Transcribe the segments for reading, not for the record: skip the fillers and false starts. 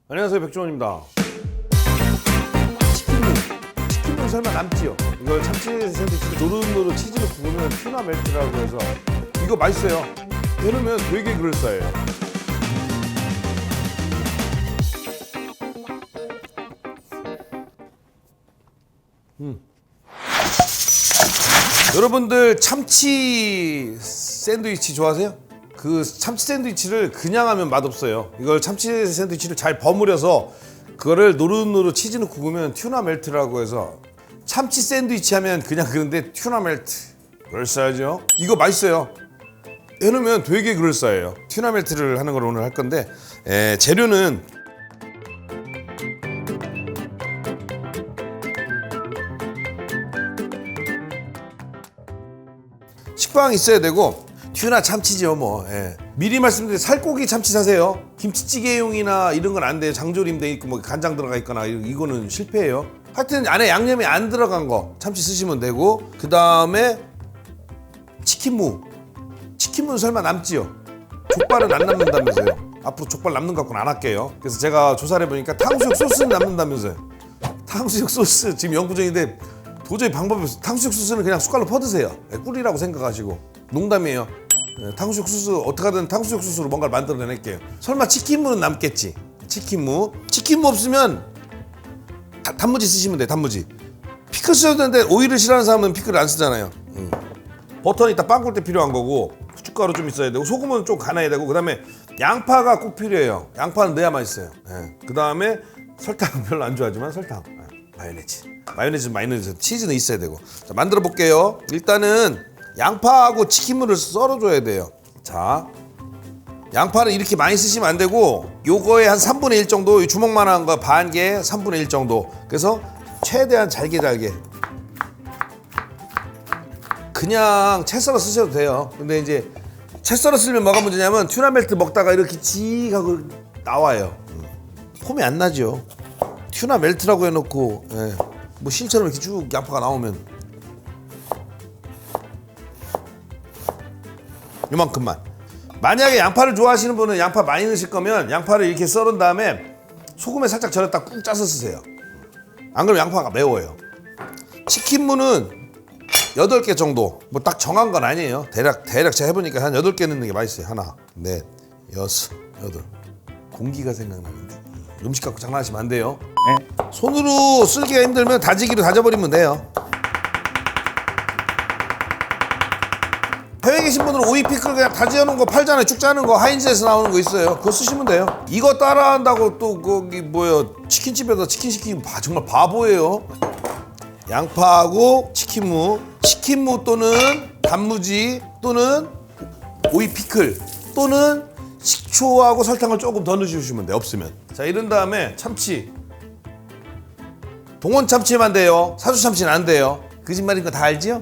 안녕하세요, 백종원입니다. 치킨은 설마 남지요? 이걸 참치 샌드위치 노릇노릇 치즈를 구우면 튜나 멜트라고 해서 이거 맛있어요. 해놓으면 되게 그럴싸해요. 여러분들 참치 샌드위치 좋아하세요? 그 참치 샌드위치를 그냥 하면 맛없어요. 이걸 참치 샌드위치를 잘 버무려서 그거를 노릇노릇 치즈는 구우면 튜나 멜트라고 해서 참치 샌드위치 하면 그냥 그런데 튜나 멜트 그럴싸하죠? 이거 맛있어요. 해놓으면 되게 그럴싸해요. 튜나 멜트를 하는 걸 오늘 할 건데 재료는 식빵 있어야 되고 튜나 참치죠 뭐. 미리 말씀드린 살코기 참치 사세요. 김치찌개용이나 이런 건 안 돼요. 장조림 돼 있고 뭐 간장 들어가 있거나 이거는 실패해요. 하여튼 안에 양념이 안 들어간 거 참치 쓰시면 되고, 그 다음에 치킨무는 설마 남지요? 족발은 안 남는다면서요. 앞으로 족발 남는 거 갖고는 안 할게요. 그래서 제가 조사를 해보니까 탕수육 소스는 남는다면서요. 탕수육 소스 지금 연구 중인데 도저히 방법이 없어요. 탕수육 소스는 그냥 숟갈로 퍼드세요. 꿀이라고 생각하시고. 농담이에요. 탕수육 소스 어떻게든 탕수육 소스로 뭔가를 만들어낼게요. 설마 치킨무는 남겠지. 치킨무 없으면 단무지 쓰시면 돼요. 단무지. 피클 써야 되는데 오이를 싫어하는 사람은 피클을 안 쓰잖아요. 버터는 이따 빵 굴 때 필요한 거고, 후춧가루 좀 있어야 되고, 소금은 좀 가놔야 되고, 그 다음에 양파가 꼭 필요해요. 양파는 넣어야 맛있어요. 그 다음에 설탕 별로 안 좋아하지만 설탕, 마요네즈, 치즈는 있어야 되고. 자, 만들어 볼게요. 일단은 양파하고 치킨무를 썰어줘야 돼요. 자, 양파를 이렇게 많이 쓰시면 안 되고, 요거의 한 3분의 1 정도, 이 주먹만한 거 반 개 3분의 1 정도. 그래서 최대한 잘게 그냥 채 썰어 쓰셔도 돼요. 근데 이제 채 썰어 쓰면 뭐가 문제냐면 튜나 멜트 먹다가 이렇게 찌 하고 나와요. 폼이 안 나죠. 튜나 멜트라고 해놓고 뭐 실처럼 이렇게 쭉 양파가 나오면 요만큼만. 만약에 양파를 좋아하시는 분은 양파 많이 넣으실 거면 양파를 이렇게 썰은 다음에 소금에 살짝 절였다 꾹 짜서 쓰세요. 안 그러면 양파가 매워요. 치킨무는 8개 정도, 뭐 딱 정한 건 아니에요. 대략 제가 해보니까 한 8개 넣는 게 맛있어요. 하나, 넷, 여섯, 여덟. 공기가 생각나는데 음식 갖고 장난하시면 안 돼요. 손으로 쓸기가 힘들면 다지기로 다져버리면 돼요. 해외에 계신 분들은 오이 피클 그냥 다져놓은 거 팔잖아요. 쭉 짜는 거 하인즈에서 나오는 거 있어요. 그거 쓰시면 돼요. 이거 따라한다고 또 거기 치킨집에서 치킨 시키면 정말 바보예요. 양파하고 치킨무 또는 단무지 또는 오이 피클 또는 식초하고 설탕을 조금 더 넣어주시면 돼요. 없으면. 자, 이런 다음에 참치. 동원 참치만 돼요. 사주 참치는 안 돼요. 거짓말인 거 다 알지요?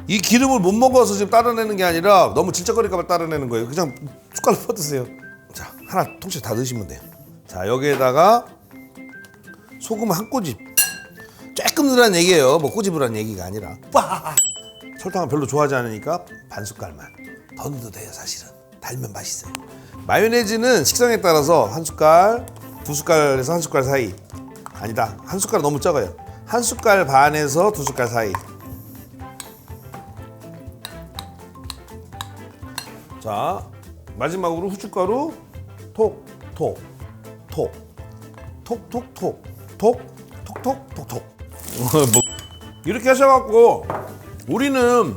이 기름을 못 먹어서 지금 따라내는 게 아니라 너무 질척거릴까 봐 따라내는 거예요. 그냥 숟갈로 퍼드세요. 자, 하나 통째로 다 넣으시면 돼요. 자, 여기에다가 소금 한 꼬집. 조금 넣으라는 얘기예요. 뭐 꼬집으라는 얘기가 아니라. 설탕을 별로 좋아하지 않으니까 반 숟갈만. 더 넣어도 돼요, 사실은. 달면 맛있어요. 마요네즈는 식성에 따라서 한 숟갈, 두 숟갈에서 한 숟갈 사이. 아니다, 한 숟갈 너무 적어요. 한 숟갈 반에서 두 숟갈 사이. 자, 마지막으로 후춧가루 톡톡톡 뭐 이렇게 하셔갖고 우리는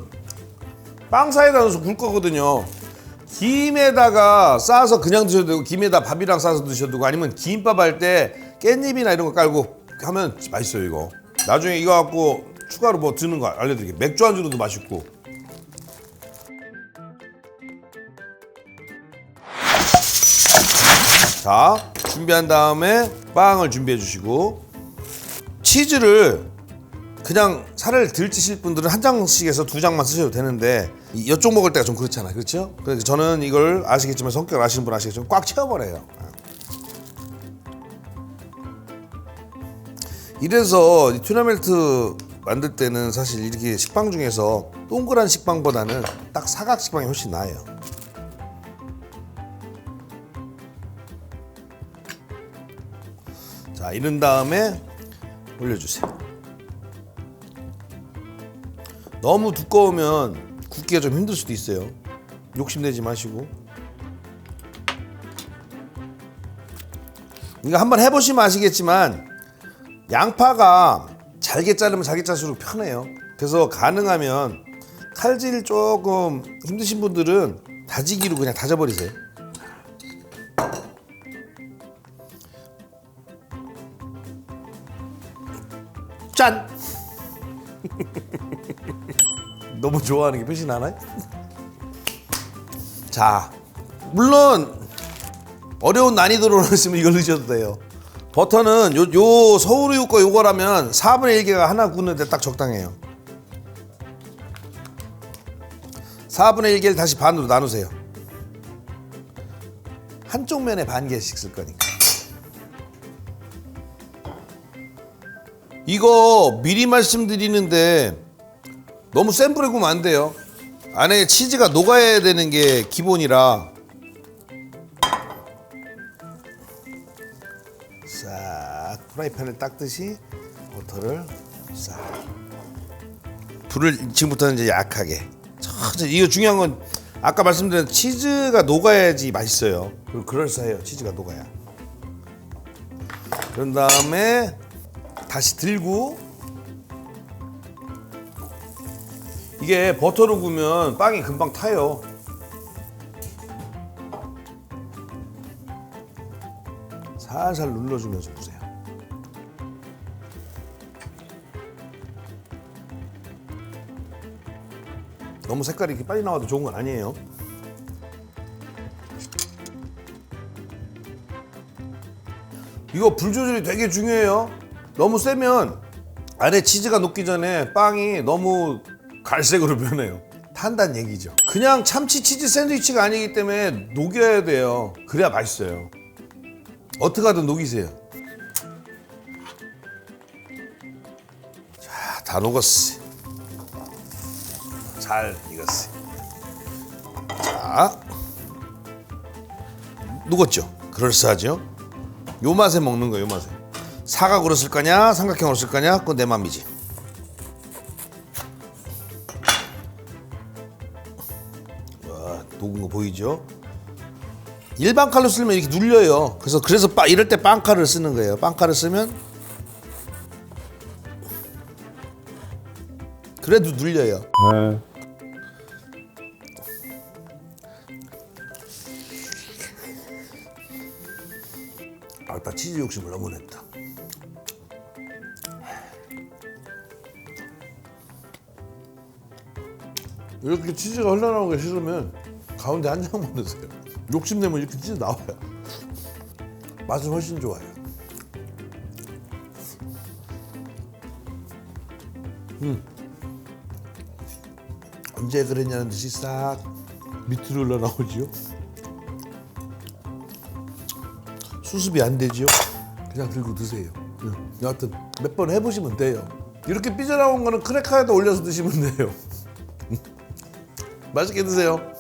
빵 사이에다 넣어서 굴 거거든요. 김에다가 싸서 그냥 드셔도 되고, 김에다 밥이랑 싸서 드셔도 되고, 아니면 김밥 할 때 깻잎이나 이런 거 깔고 하면 맛있어요. 이거 나중에 이거 갖고 추가로 뭐 드는 거 알려드릴게요. 맥주 안주로도 맛있고. 자, 준비한 다음에 빵을 준비해 주시고, 치즈를 그냥 살을 덜 찌실 분들은 한 장씩에서 두 장만 쓰셔도 되는데, 이쪽 먹을 때가 좀 그렇잖아요. 그렇죠? 그래서 저는 이걸 아시겠지만, 성격을 아시는 분 아시겠지만 꽉 채워버려요. 이래서 이 튜나 멜트 만들 때는 사실 이렇게 식빵 중에서 동그란 식빵보다는 딱 사각 식빵이 훨씬 나아요. 자, 이런 다음에 올려주세요. 너무 두꺼우면 굽기가 좀 힘들 수도 있어요. 욕심내지 마시고. 이거 한번 해보시면 아시겠지만 양파가 잘게 자르면 잘게 자를수록 편해요. 그래서 가능하면 칼질 조금 힘드신 분들은 다지기로 그냥 다져버리세요. 짠! 너무 좋아하는 게 표시 나나요? 자, 물론 어려운 난이도로 넣으시면 이걸 넣으셔도 돼요. 버터는 요 서울우유 거 요거라면 4분의 1개가 하나 굽는데 딱 적당해요. 4분의 1개를 다시 반으로 나누세요. 한쪽 면에 반 개씩 쓸 거니까. 이거 미리 말씀드리는데 너무 센 불에 구우면 안 돼요. 안에 치즈가 녹아야 되는 게 기본이라. 싹 프라이팬을 닦듯이 버터를 싹. 불을 지금부터는 이제 약하게. 천천히. 이거 중요한 건 아까 말씀드린 치즈가 녹아야지 맛있어요. 그리고 그럴싸해요. 치즈가 녹아야. 그런 다음에 다시 들고. 이게 버터로 구우면 빵이 금방 타요. 살살 눌러주면서 구세요. 너무 색깔이 이렇게 빨리 나와도 좋은 건 아니에요. 이거 불 조절이 되게 중요해요. 너무 세면 안에 치즈가 녹기 전에 빵이 너무 갈색으로 변해요. 탄다는 얘기죠. 그냥 참치 치즈 샌드위치가 아니기 때문에 녹여야 돼요. 그래야 맛있어요. 어떻게 하든 녹이세요. 자, 다 녹았어. 잘 익었어. 자, 녹았죠? 그럴싸하죠? 요 맛에 먹는 거예요, 요 맛에. 사각으로 쓸 거냐, 삼각형으로 쓸 거냐, 그건 내 맘이지. 와, 녹은 거 보이죠? 일반 칼로 쓰면 이렇게 눌려요. 그래서 이럴 때 빵칼을 쓰는 거예요. 빵칼을 쓰면 그래도 눌려요. 아까 치즈 욕심을 너무 냈다. 이렇게 치즈가 흘러나오는 게 싫으면 가운데 한 장만 넣으세요. 욕심내면 이렇게 치즈 나와요. 맛은 훨씬 좋아요. 언제 그랬냐는 듯이 싹 밑으로 흘러나오지요. 수습이 안 되지요. 그냥 들고 드세요. 여하튼 몇 번 해보시면 돼요. 이렇게 삐져나온 거는 크래커에다 올려서 드시면 돼요. 맛있게 드세요.